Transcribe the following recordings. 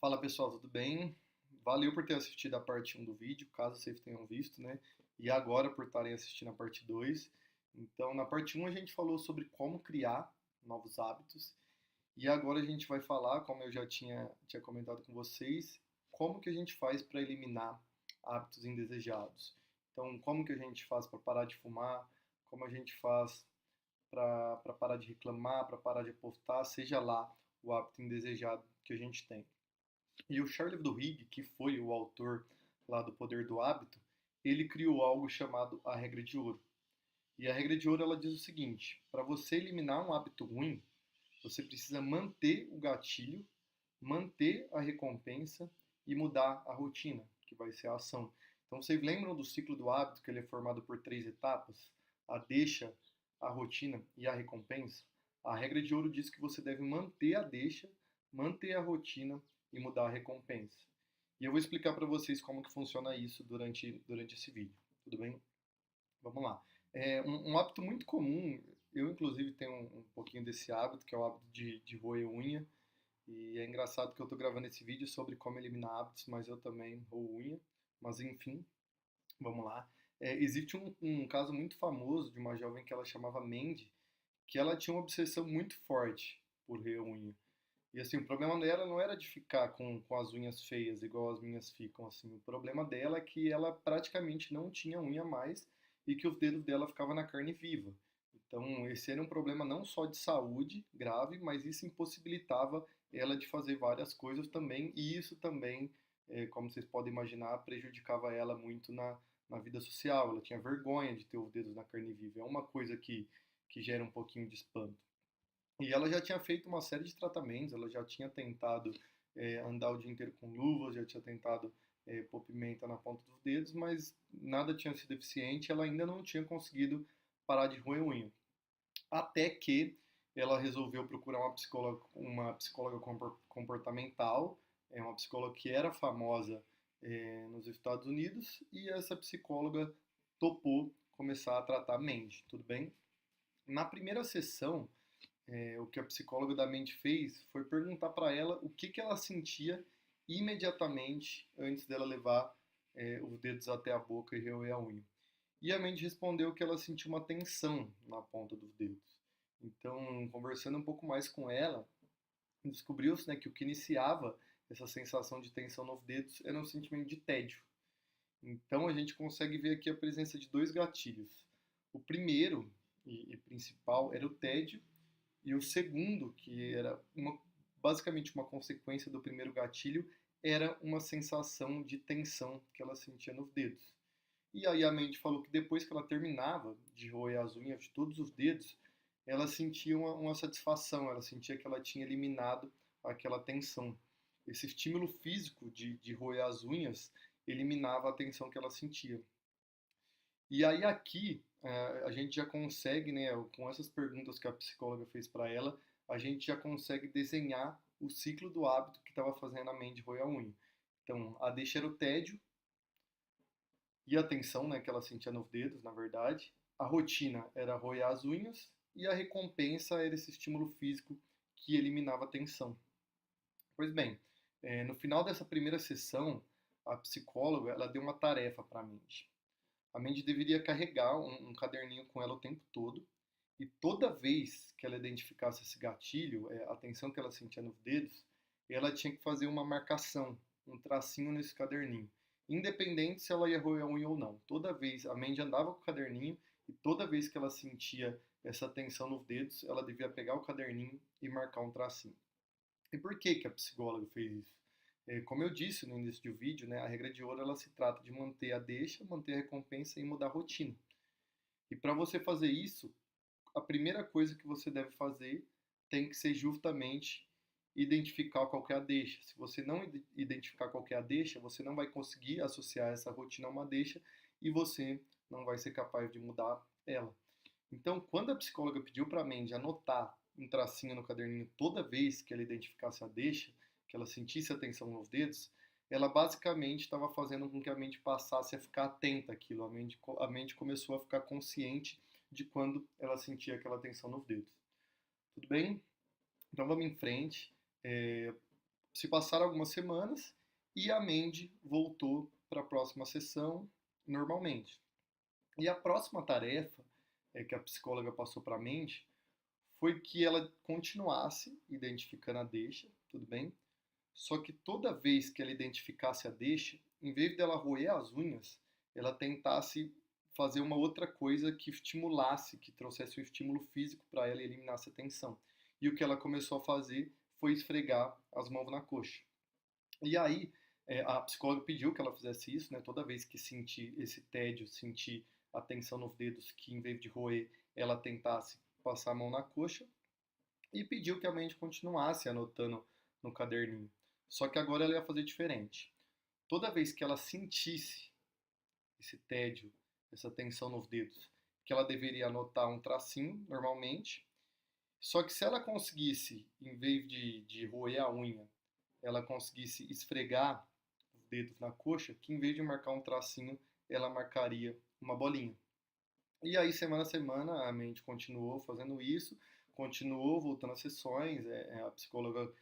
Fala pessoal, tudo bem? Valeu por ter assistido a parte um do vídeo, caso vocês tenham visto, né? E agora por estarem assistindo a parte 2. Então, na parte um a gente falou sobre como criar novos hábitos. E agora a gente vai falar, como eu já tinha comentado com vocês, como que a gente faz para eliminar hábitos indesejados. Então, como que a gente faz para parar de fumar, como a gente faz para parar de reclamar, para parar de apostar, seja lá o hábito indesejado que a gente tem. E o Charles Duhigg, que foi o autor lá do Poder do Hábito, ele criou algo chamado a regra de ouro. E a regra de ouro ela diz o seguinte: para você eliminar um hábito ruim, você precisa manter o gatilho, manter a recompensa e mudar a rotina, que vai ser a ação. Então vocês lembram do ciclo do hábito, que ele é formado por 3 etapas? A deixa, a rotina e a recompensa? A regra de ouro diz que você deve manter a deixa, manter a rotina e mudar a recompensa. E eu vou explicar para vocês como que funciona isso durante esse vídeo, tudo bem? Vamos lá. Um hábito muito comum, eu inclusive tenho um pouquinho desse hábito, que é o hábito de roer unha. E é engraçado que eu estou gravando esse vídeo sobre como eliminar hábitos, mas eu também roo unha. Mas enfim, vamos lá. Existe um caso muito famoso de uma jovem que ela chamava Mandy, que ela tinha uma obsessão muito forte por roer unha. E assim, o problema dela não era de ficar com as unhas feias, igual as minhas ficam, assim. O problema dela é que ela praticamente não tinha unha mais e que os dedos dela ficavam na carne viva. Então, esse era um problema não só de saúde grave, mas isso impossibilitava ela de fazer várias coisas também, e isso também, como vocês podem imaginar, prejudicava ela muito na vida social. Ela tinha vergonha de ter os dedos na carne viva. É uma coisa que gera um pouquinho de espanto. E ela já tinha feito uma série de tratamentos, ela já tinha tentado andar o dia inteiro com luvas, já tinha tentado pôr pimenta na ponta dos dedos, mas nada tinha sido eficiente, ela ainda não tinha conseguido parar de roer unha. Até que ela resolveu procurar uma psicóloga comportamental, uma psicóloga que era famosa nos Estados Unidos, e essa psicóloga topou começar a tratar a mente, tudo bem? Na primeira sessão, o que a psicóloga da mente fez foi perguntar para ela o que ela sentia imediatamente antes dela levar os dedos até a boca e roer a unha. E a mente respondeu que ela sentiu uma tensão na ponta dos dedos. Então, conversando um pouco mais com ela, descobriu-se, né, que o que iniciava essa sensação de tensão nos dedos era um sentimento de tédio. Então, a gente consegue ver aqui a presença de dois gatilhos. O primeiro e principal era o tédio, e o segundo, que era basicamente uma consequência do primeiro gatilho, era uma sensação de tensão que ela sentia nos dedos. E aí a mente falou que depois que ela terminava de roer as unhas de todos os dedos, ela sentia uma satisfação, ela sentia que ela tinha eliminado aquela tensão. Esse estímulo físico de roer as unhas eliminava a tensão que ela sentia. E aí aqui a gente já consegue, né, com essas perguntas que a psicóloga fez para ela, a gente já consegue desenhar o ciclo do hábito que estava fazendo a mente roer a unha. Então, a deixa era o tédio e a tensão, né, que ela sentia nos dedos, na verdade. A rotina era roer as unhas e a recompensa era esse estímulo físico que eliminava a tensão. Pois bem, no final dessa primeira sessão, a psicóloga ela deu uma tarefa para a mente. A Mandy deveria carregar um caderninho com ela o tempo todo, e toda vez que ela identificasse esse gatilho, a tensão que ela sentia nos dedos, ela tinha que fazer uma marcação, um tracinho nesse caderninho, independente se ela ia roer a unha ou não. Toda vez a Mandy andava com o caderninho, e toda vez que ela sentia essa tensão nos dedos, ela devia pegar o caderninho e marcar um tracinho. E por que a psicóloga fez isso? Como eu disse no início do vídeo, né, a regra de ouro ela se trata de manter a deixa, manter a recompensa e mudar a rotina. E para você fazer isso, a primeira coisa que você deve fazer tem que ser justamente identificar qual que é a deixa. Se você não identificar qual que é a deixa, você não vai conseguir associar essa rotina a uma deixa e você não vai ser capaz de mudar ela. Então, quando a psicóloga pediu para a Mandy anotar um tracinho no caderninho toda vez que ela identificasse a deixa, que ela sentisse a tensão nos dedos, ela basicamente estava fazendo com que a mente passasse a ficar atenta àquilo. A mente começou a ficar consciente de quando ela sentia aquela tensão nos dedos. Tudo bem? Então vamos em frente. Se passaram algumas semanas e a Mandy voltou para a próxima sessão normalmente. E a próxima tarefa que a psicóloga passou para a Mandy foi que ela continuasse identificando a deixa, tudo bem? Só que toda vez que ela identificasse a deixa, em vez dela roer as unhas, ela tentasse fazer uma outra coisa que estimulasse, que trouxesse um estímulo físico para ela e eliminasse a tensão. E o que ela começou a fazer foi esfregar as mãos na coxa. E aí, a psicóloga pediu que ela fizesse isso, né? Toda vez que sentir esse tédio, sentir a tensão nos dedos, que em vez de roer, ela tentasse passar a mão na coxa. E pediu que a mente continuasse anotando no caderninho. Só que agora ela ia fazer diferente. Toda vez que ela sentisse esse tédio, essa tensão nos dedos, que ela deveria anotar um tracinho, normalmente. Só que se ela conseguisse, em vez de roer a unha, ela conseguisse esfregar os dedos na coxa, que em vez de marcar um tracinho, ela marcaria uma bolinha. E aí, semana a semana, a mente continuou fazendo isso, continuou voltando às sessões, a psicóloga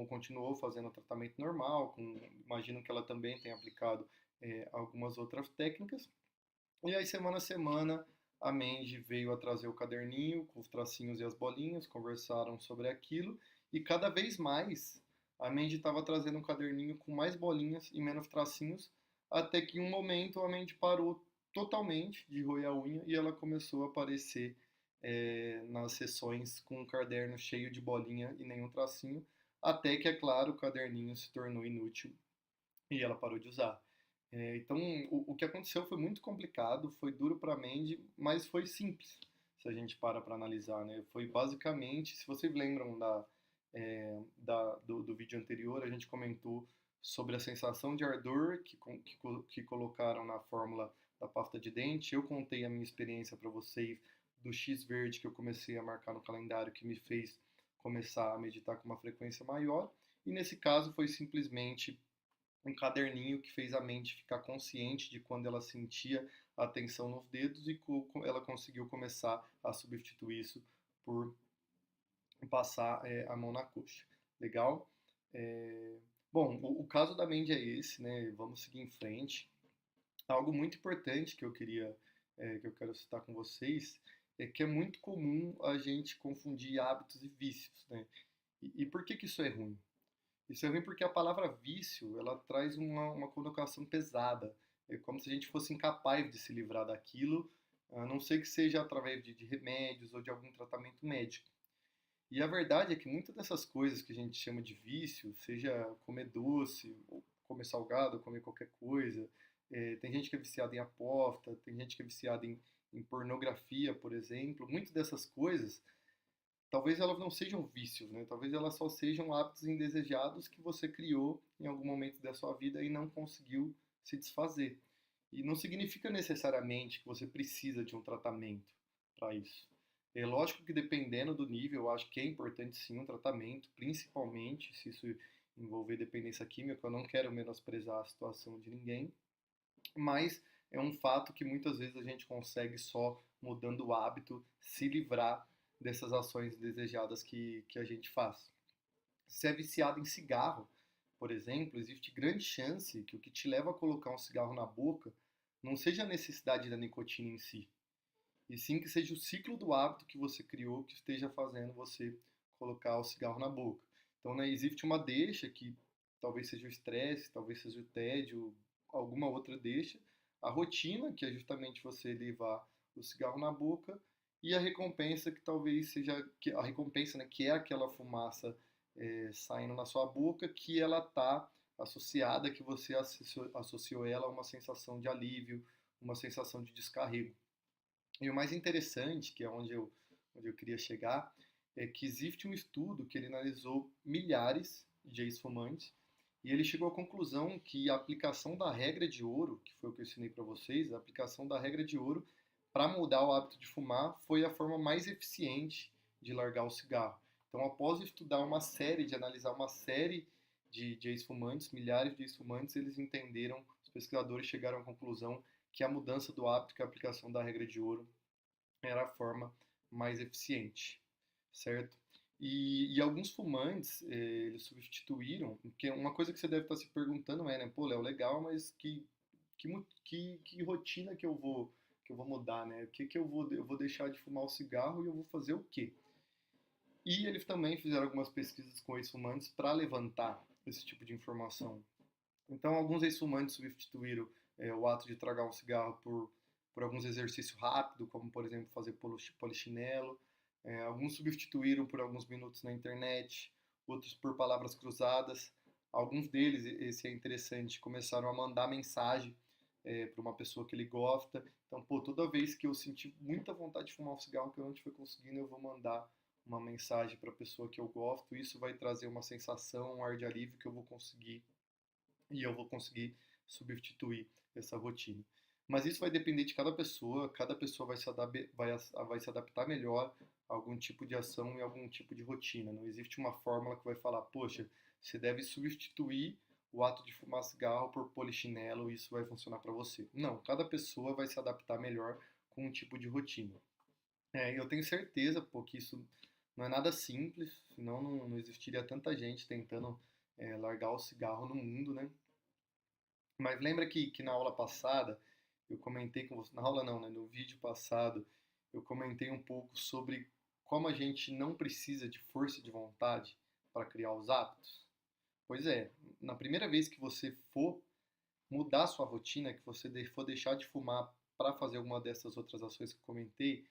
continuou fazendo o tratamento normal, imagino que ela também tenha aplicado algumas outras técnicas. E aí, semana a semana, a Mandy veio a trazer o caderninho com os tracinhos e as bolinhas, conversaram sobre aquilo, e cada vez mais a Mandy estava trazendo um caderninho com mais bolinhas e menos tracinhos, até que em um momento a Mandy parou totalmente de roer a unha e ela começou a aparecer nas sessões com um caderno cheio de bolinha e nenhum tracinho, até que, é claro, o caderninho se tornou inútil e ela parou de usar. Então, o que aconteceu foi muito complicado, foi duro para a Mandy, mas foi simples, se a gente para analisar, né? Foi basicamente, se vocês lembram do vídeo anterior, a gente comentou sobre a sensação de ardor que colocaram na fórmula da pasta de dente. Eu contei a minha experiência para vocês do X verde que eu comecei a marcar no calendário, que me fez começar a meditar com uma frequência maior. E nesse caso foi simplesmente um caderninho que fez a mente ficar consciente de quando ela sentia a tensão nos dedos e ela conseguiu começar a substituir isso por passar a mão na coxa. Legal? É, Bom, o caso da Mandy é esse, né? Vamos seguir em frente. Algo muito importante que eu quero citar com vocês é que é muito comum a gente confundir hábitos e vícios, né? E por que isso é ruim? Isso é ruim porque a palavra vício, ela traz uma conotação pesada. É como se a gente fosse incapaz de se livrar daquilo, a não ser que seja através de remédios ou de algum tratamento médico. E a verdade é que muitas dessas coisas que a gente chama de vício, seja comer doce, ou comer salgado, ou comer qualquer coisa, tem gente que é viciada em aposta, tem gente que é viciada em pornografia, por exemplo. Muitas dessas coisas, talvez elas não sejam vícios, né? Talvez elas só sejam hábitos indesejados que você criou em algum momento da sua vida e não conseguiu se desfazer. E não significa necessariamente que você precisa de um tratamento para isso. É lógico que dependendo do nível, eu acho que é importante sim um tratamento, principalmente se isso envolver dependência química. Eu não quero menosprezar a situação de ninguém, mas é um fato que muitas vezes a gente consegue só mudando o hábito se livrar dessas ações desejadas que a gente faz. Se é viciado em cigarro, por exemplo, existe grande chance que o que te leva a colocar um cigarro na boca não seja a necessidade da nicotina em si, e sim que seja o ciclo do hábito que você criou que esteja fazendo você colocar o cigarro na boca. Então, né, existe uma deixa que talvez seja o estresse, talvez seja o tédio, alguma outra deixa, a rotina, que é justamente você levar o cigarro na boca, e a recompensa que talvez seja a recompensa, né, que é aquela fumaça saindo na sua boca, que ela está associada, que você associou ela a uma sensação de alívio, uma sensação de descarrego. E o mais interessante, que é onde eu queria chegar, é que existe um estudo que ele analisou milhares de ex-fumantes e ele chegou à conclusão que a aplicação da regra de ouro, que foi o que eu ensinei para vocês, a aplicação da regra de ouro para mudar o hábito de fumar foi a forma mais eficiente de largar o cigarro. Então, após estudar de analisar uma série de ex-fumantes, milhares de ex-fumantes, eles entenderam, os pesquisadores chegaram à conclusão que a mudança do hábito, que a aplicação da regra de ouro, era a forma mais eficiente, certo? E alguns fumantes, eles substituíram, porque uma coisa que você deve estar se perguntando é, né, pô, Léo, legal, mas que rotina que eu vou mudar, né? O que que eu vou deixar de fumar o cigarro e eu vou fazer o quê? E eles também fizeram algumas pesquisas com ex-fumantes para levantar esse tipo de informação. Então, alguns ex-fumantes substituíram o ato de tragar um cigarro por alguns exercícios rápidos, como, por exemplo, fazer polichinelo. Alguns substituíram por alguns minutos na internet, outros por palavras cruzadas. Alguns deles, esse é interessante, começaram a mandar mensagem para uma pessoa que ele gosta. Então, pô, toda vez que eu sentir muita vontade de fumar um cigarro que eu não estiver conseguindo, eu vou mandar uma mensagem para a pessoa que eu gosto. Isso vai trazer uma sensação, um ar de alívio que eu vou conseguir substituir essa rotina. Mas isso vai depender de cada pessoa vai se adaptar melhor a algum tipo de ação e algum tipo de rotina. Não existe uma fórmula que vai falar, poxa, você deve substituir o ato de fumar cigarro por polichinelo e isso vai funcionar para você. Não, cada pessoa vai se adaptar melhor com um tipo de rotina. Eu tenho certeza, pô, que isso não é nada simples, senão não existiria tanta gente tentando largar o cigarro no mundo, né? Mas lembra que na aula passada eu comentei com você, na aula não, né? No vídeo passado eu comentei um pouco sobre como a gente não precisa de força de vontade para criar os hábitos? Pois é, na primeira vez que você for mudar sua rotina, que você for deixar de fumar para fazer alguma dessas outras ações que eu comentei,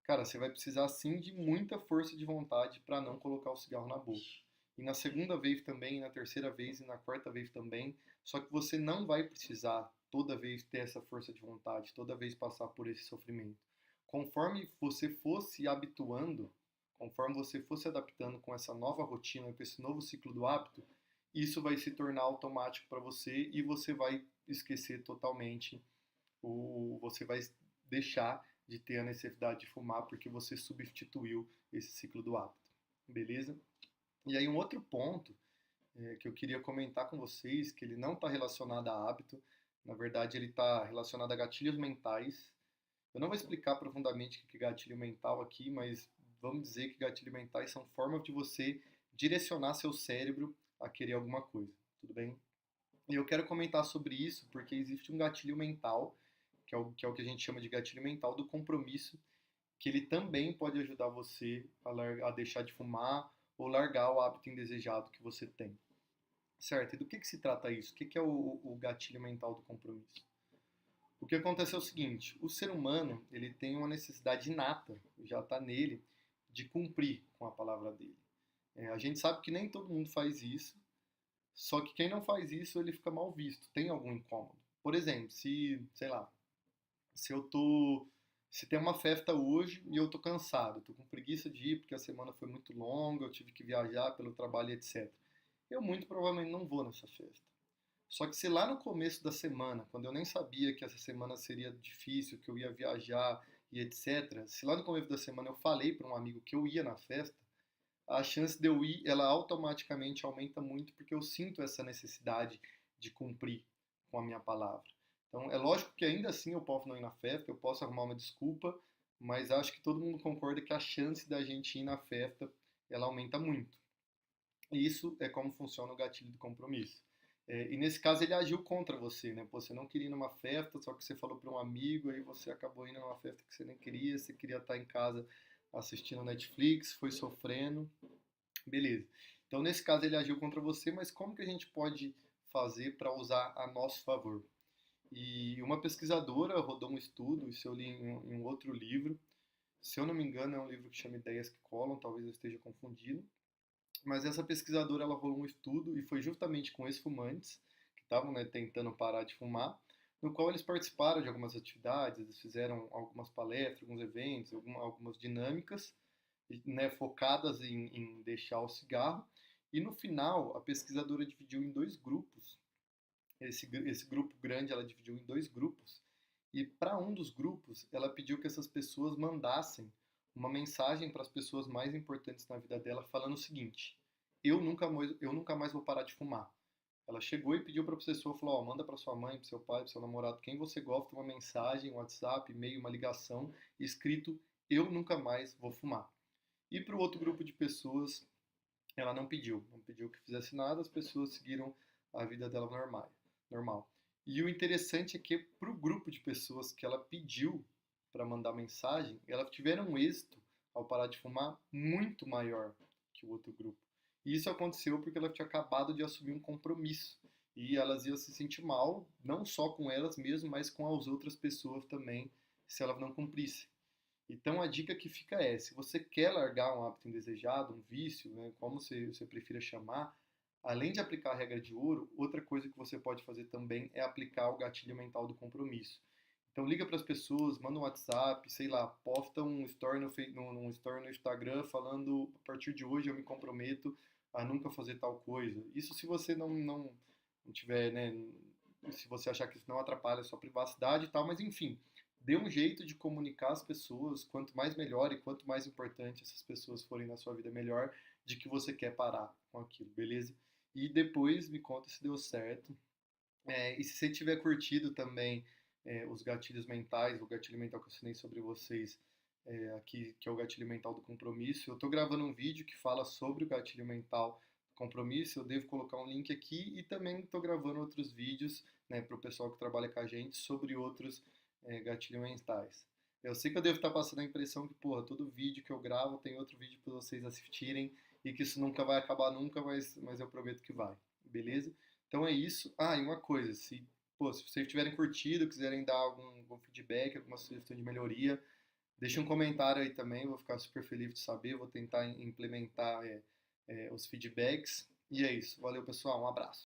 cara, você vai precisar sim de muita força de vontade para não colocar o cigarro na boca. E na segunda vez também, e na terceira vez e na quarta vez também. Só que você não vai precisar toda vez ter essa força de vontade, toda vez passar por esse sofrimento. Conforme você for se habituando, conforme você for se adaptando com essa nova rotina, com esse novo ciclo do hábito, isso vai se tornar automático para você e você vai esquecer totalmente, você vai deixar de ter a necessidade de fumar porque você substituiu esse ciclo do hábito. Beleza? E aí um outro ponto que eu queria comentar com vocês, que ele não está relacionado a hábito, na verdade ele está relacionado a gatilhos mentais. Eu não vou explicar profundamente o que é gatilho mental aqui, mas vamos dizer que gatilhos mentais são formas de você direcionar seu cérebro a querer alguma coisa, tudo bem? E eu quero comentar sobre isso porque existe um gatilho mental, que é o que a gente chama de gatilho mental do compromisso, que ele também pode ajudar você a deixar de fumar ou largar o hábito indesejado que você tem. Certo? E do que se trata isso? O que é o gatilho mental do compromisso? O que acontece é o seguinte, o ser humano ele tem uma necessidade inata, já está nele, de cumprir com a palavra dele. A gente sabe que nem todo mundo faz isso, só que quem não faz isso ele fica mal visto, tem algum incômodo. Por exemplo, sei lá, se eu tô se tem uma festa hoje e eu tô cansado, tô com preguiça de ir porque a semana foi muito longa, eu tive que viajar pelo trabalho, etc. Eu muito provavelmente não vou nessa festa. Só que se lá no começo da semana, quando eu nem sabia que essa semana seria difícil, que eu ia viajar e etc, se lá no começo da semana eu falei para um amigo que eu ia na festa, a chance de eu ir, ela automaticamente aumenta muito porque eu sinto essa necessidade de cumprir com a minha palavra. Então, é lógico que ainda assim eu posso não ir na festa, eu posso arrumar uma desculpa, mas acho que todo mundo concorda que a chance da gente ir na festa, ela aumenta muito. E isso é como funciona o gatilho do compromisso. E nesse caso ele agiu contra você, né? Pô, você não queria ir numa festa, só que você falou para um amigo, aí você acabou indo numa festa que você nem queria, você queria estar em casa assistindo Netflix, foi sofrendo. Beleza. Então, nesse caso, ele agiu contra você, mas como que a gente pode fazer para usar a nosso favor? E uma pesquisadora rodou um estudo, isso eu li em um outro livro. Se eu não me engano, é um livro que chama Ideias que Colam, talvez eu esteja confundindo. Mas essa pesquisadora, ela rolou um estudo e foi justamente com ex-fumantes que estavam, né, tentando parar de fumar, no qual eles participaram de algumas atividades, eles fizeram algumas palestras, alguns eventos, algumas dinâmicas, né, focadas em deixar o cigarro. E no final, a pesquisadora dividiu em dois grupos. Esse grupo grande ela dividiu em dois grupos. E para um dos grupos, ela pediu que essas pessoas mandassem uma mensagem para as pessoas mais importantes na vida dela, falando o seguinte: eu nunca mais vou parar de fumar. Ela chegou e pediu para a pessoa, falou: ó, manda para sua mãe, para seu pai, para seu namorado, quem você gosta, uma mensagem, um WhatsApp, e-mail, uma ligação, escrito: eu nunca mais vou fumar. E para o outro grupo de pessoas, ela não pediu que fizesse nada, as pessoas seguiram a vida dela normal. E o interessante é que para o grupo de pessoas que ela pediu para mandar mensagem, elas tiveram um êxito ao parar de fumar muito maior que o outro grupo. E isso aconteceu porque ela tinha acabado de assumir um compromisso. E elas iam se sentir mal, não só com elas mesmas, mas com as outras pessoas também, se elas não cumprissem. Então a dica que fica é, se você quer largar um hábito indesejado, um vício, né, como você prefira chamar, além de aplicar a regra de ouro, outra coisa que você pode fazer também é aplicar o gatilho mental do compromisso. Então liga para as pessoas, manda um WhatsApp, sei lá, posta um story no story no Instagram falando a partir de hoje eu me comprometo a nunca fazer tal coisa. Isso se você não tiver, né, se você achar que isso não atrapalha a sua privacidade e tal, mas enfim, dê um jeito de comunicar às pessoas, quanto mais melhor e quanto mais importante essas pessoas forem na sua vida, melhor, de que você quer parar com aquilo, beleza? E depois me conta se deu certo. E se você tiver curtido também os gatilhos mentais, o gatilho mental que eu ensinei sobre vocês aqui, que é o gatilho mental do compromisso, eu estou gravando um vídeo que fala sobre o gatilho mental do compromisso, eu devo colocar um link aqui e também estou gravando outros vídeos, né, para o pessoal que trabalha com a gente sobre outros gatilhos mentais. Eu sei que eu devo estar passando a impressão que, porra, todo vídeo que eu gravo tem outro vídeo para vocês assistirem e que isso nunca vai acabar nunca, mas eu prometo que vai, beleza? Então é isso. Ah, e uma coisa, se vocês tiverem curtido, quiserem dar algum feedback, alguma sugestão de melhoria, deixa um comentário aí também, eu vou ficar super feliz de saber, vou tentar implementar os feedbacks. E é isso. Valeu, pessoal. Um abraço.